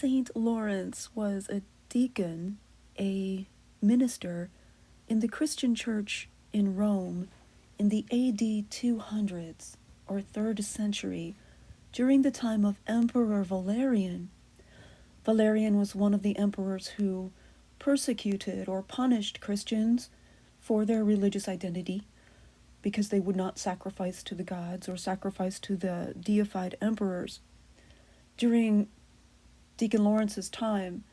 Saint Lawrence was a deacon, a minister in the Christian church in Rome in the AD 200s, or 3rd century, during the time of Emperor Valerian. Valerian was one of the emperors who persecuted or punished Christians for their religious identity because they would not sacrifice to the gods or sacrifice to the deified emperors. During Deacon Lawrence's time,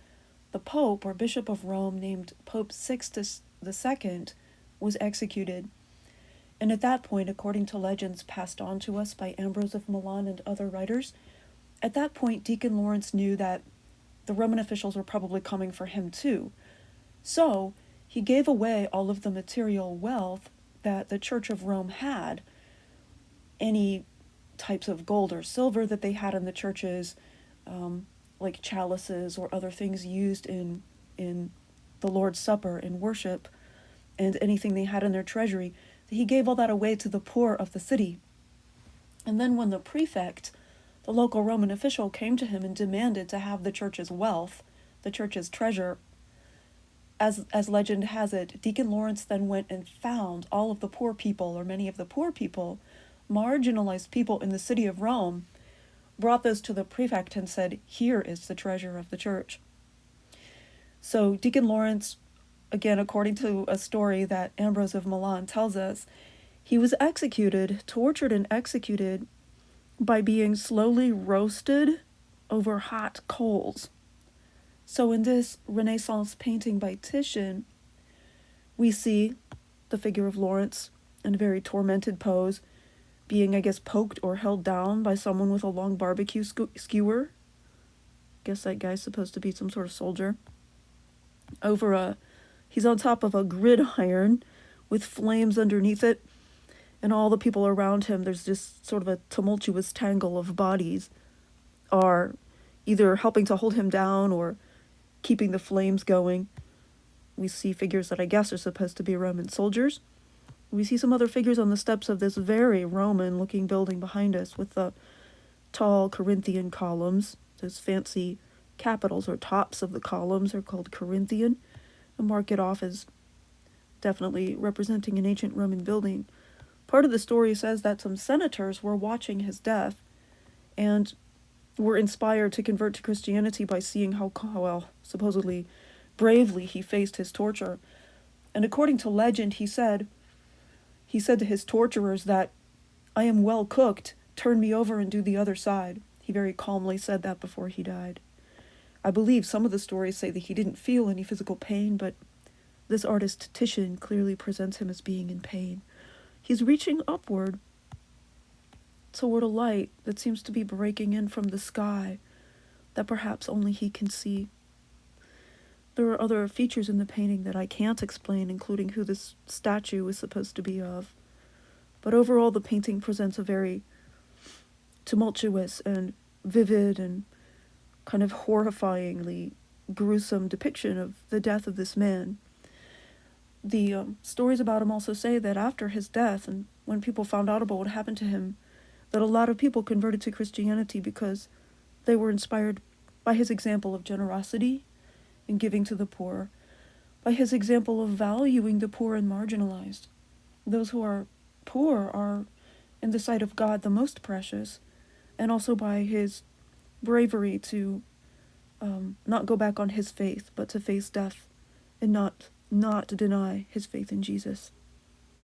the Pope or Bishop of Rome named Pope Sixtus II was executed. And at that point, according to legends passed on to us by Ambrose of Milan and other writers, at that point Deacon Lawrence knew that the Roman officials were probably coming for him too. So he gave away all of the material wealth that the Church of Rome had, any types of gold or silver that they had in the churches, like chalices or other things used in the Lord's Supper in worship, and anything they had in their treasury. He gave all that away to the poor of the city. And then when the prefect, the local Roman official, came to him and demanded to have the church's wealth, the church's treasure, as legend has it, Deacon Lawrence then went and found all of the poor people, or many of the poor people, marginalized people in the city of Rome, brought those to the prefect and said, "Here is the treasure of the church." So Deacon Lawrence, again, according to a story that Ambrose of Milan tells us, he was executed, tortured and executed by being slowly roasted over hot coals. So in this Renaissance painting by Titian, we see the figure of Lawrence in a very tormented pose, being, I guess, poked or held down by someone with a long barbecue skewer. Guess that guy's supposed to be some sort of soldier. He's on top of a gridiron with flames underneath it, and all the people around him, there's just sort of a tumultuous tangle of bodies, are either helping to hold him down or keeping the flames going. We see figures that I guess are supposed to be Roman soldiers. We see some other figures on the steps of this very Roman-looking building behind us with the tall Corinthian columns. Those fancy capitals or tops of the columns are called Corinthian, and mark it off as definitely representing an ancient Roman building. Part of the story says that some senators were watching his death and were inspired to convert to Christianity by seeing how supposedly bravely he faced his torture. And according to legend, he said to his torturers that, "I am well cooked, turn me over and do the other side." He very calmly said that before he died. I believe some of the stories say that he didn't feel any physical pain, but this artist Titian clearly presents him as being in pain. He's reaching upward toward a light that seems to be breaking in from the sky that perhaps only he can see. There are other features in the painting that I can't explain, including who this statue is supposed to be of. But overall, the painting presents a very tumultuous and vivid and kind of horrifyingly gruesome depiction of the death of this man. The stories about him also say that after his death, and when people found out about what happened to him, that a lot of people converted to Christianity because they were inspired by his example of generosity and giving to the poor, by his example of valuing the poor and marginalized. Those who are poor are, in the sight of God, the most precious, and also by his bravery to not go back on his faith, but to face death and not deny his faith in Jesus.